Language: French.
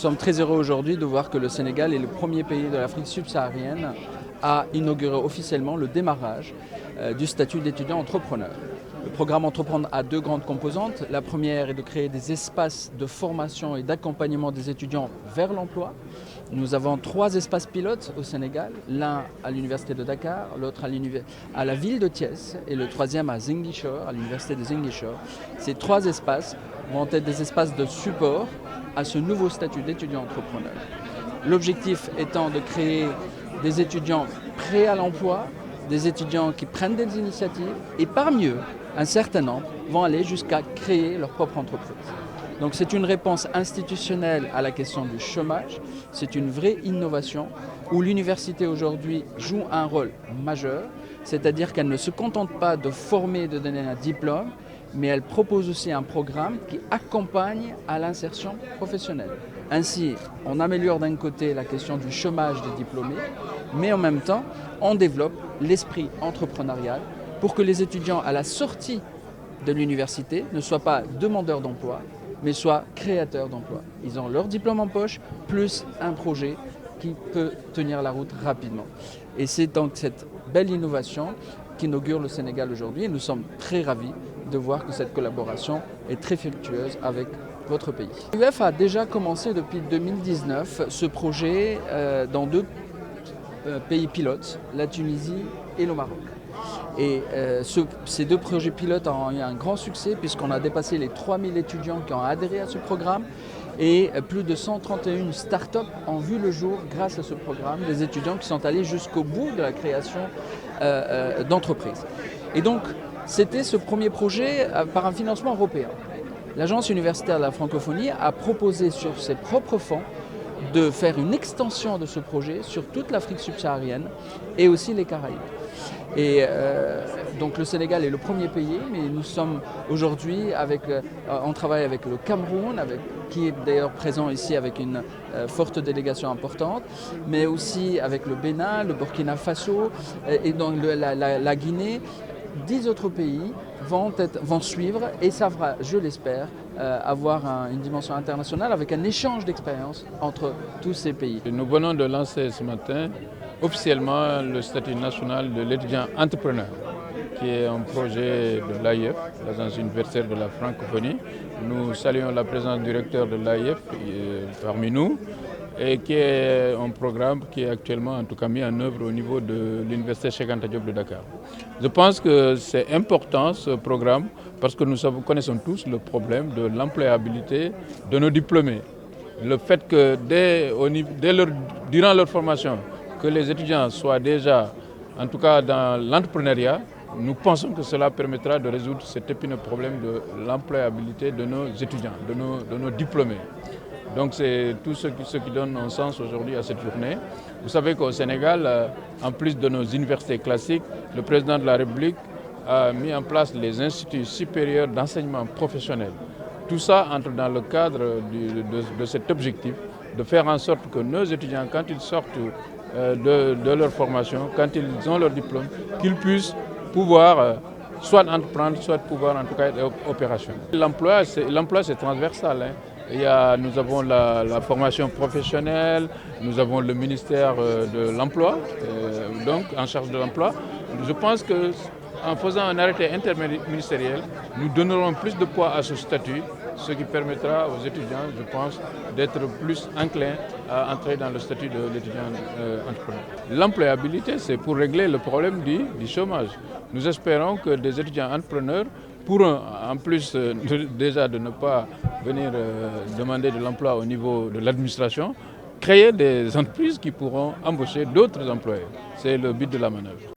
sommes très heureux aujourd'hui de voir que le Sénégal est le premier pays de l'Afrique subsaharienne à inaugurer officiellement le démarrage du statut d'étudiant entrepreneur. Le programme Entreprendre a deux grandes composantes. La première est de créer des espaces de formation et d'accompagnement des étudiants vers l'emploi. Nous avons 3 espaces pilotes au Sénégal, l'un à l'Université de Dakar, l'autre à la ville de Thiès et le troisième à Ziguinchor, à l'Université de Ziguinchor. Ces 3 espaces vont être des espaces de support à ce nouveau statut d'étudiant entrepreneur. L'objectif étant de créer des étudiants prêts à l'emploi, des étudiants qui prennent des initiatives et parmi eux, un certain nombre vont aller jusqu'à créer leur propre entreprise. Donc c'est une réponse institutionnelle à la question du chômage, c'est une vraie innovation où l'université aujourd'hui joue un rôle majeur, c'est-à-dire qu'elle ne se contente pas de former et de donner un diplôme, mais elle propose aussi un programme qui accompagne à l'insertion professionnelle. Ainsi, on améliore d'un côté la question du chômage des diplômés, mais en même temps, on développe l'esprit entrepreneurial pour que les étudiants à la sortie de l'université ne soient pas demandeurs d'emploi, mais soient créateurs d'emploi. Ils ont leur diplôme en poche, plus un projet qui peut tenir la route rapidement. Et c'est donc cette belle innovation qu'inaugure le Sénégal aujourd'hui et nous sommes très ravis de voir que cette collaboration est très fructueuse avec votre pays. L'UF a déjà commencé depuis 2019 ce projet dans 2 pays pilotes, la Tunisie et le Maroc. Et ces 2 projets pilotes ont eu un grand succès puisqu'on a dépassé les 3000 étudiants qui ont adhéré à ce programme et plus de 131 startups ont vu le jour grâce à ce programme, des étudiants qui sont allés jusqu'au bout de la création d'entreprises. Et donc, c'était ce premier projet par un financement européen. L'Agence universitaire de la francophonie a proposé sur ses propres fonds de faire une extension de ce projet sur toute l'Afrique subsaharienne et aussi les Caraïbes. Et donc le Sénégal est le premier pays, mais nous sommes aujourd'hui on travaille avec le Cameroun, qui est d'ailleurs présent ici avec une forte délégation importante, mais aussi avec le Bénin, le Burkina Faso et donc la Guinée. 10 autres pays vont suivre et ça va, je l'espère, avoir une dimension internationale avec un échange d'expériences entre tous ces pays. Nous venons de lancer ce matin officiellement le statut national de l'étudiant entrepreneur, qui est un projet de l'AIF, l'Agence universitaire de la francophonie. Nous saluons la présence du recteur de l'AIF parmi nous et qui est un programme qui est actuellement en tout cas mis en œuvre au niveau de l'Université Cheikh Anta Diop de Dakar. Je pense que c'est important ce programme parce que nous connaissons tous le problème de l'employabilité de nos diplômés. Le fait que durant leur formation, que les étudiants soient déjà, en tout cas dans l'entrepreneuriat, nous pensons que cela permettra de résoudre cet épineux problème de l'employabilité de nos étudiants, de nos diplômés. Donc c'est tout ce qui donne un sens aujourd'hui à cette journée. Vous savez qu'au Sénégal, en plus de nos universités classiques, le président de la République a mis en place les instituts supérieurs d'enseignement professionnel. Tout ça entre dans le cadre de cet objectif de faire en sorte que nos étudiants, quand ils sortent de leur formation, quand ils ont leur diplôme, qu'ils puissent pouvoir soit entreprendre, soit pouvoir en tout cas être opérationnels. L'emploi, c'est transversal. Nous avons la formation professionnelle, nous avons le ministère de l'Emploi, donc en charge de l'emploi. Je pense qu'en faisant un arrêté interministériel, nous donnerons plus de poids à ce statut, ce qui permettra aux étudiants, je pense, d'être plus enclins à entrer dans le statut de l'étudiant entrepreneur. L'employabilité, c'est pour régler le problème du chômage. Nous espérons que des étudiants entrepreneurs pourront, en plus déjà de ne pas venir demander de l'emploi au niveau de l'administration, créer des entreprises qui pourront embaucher d'autres employés. C'est le but de la manœuvre.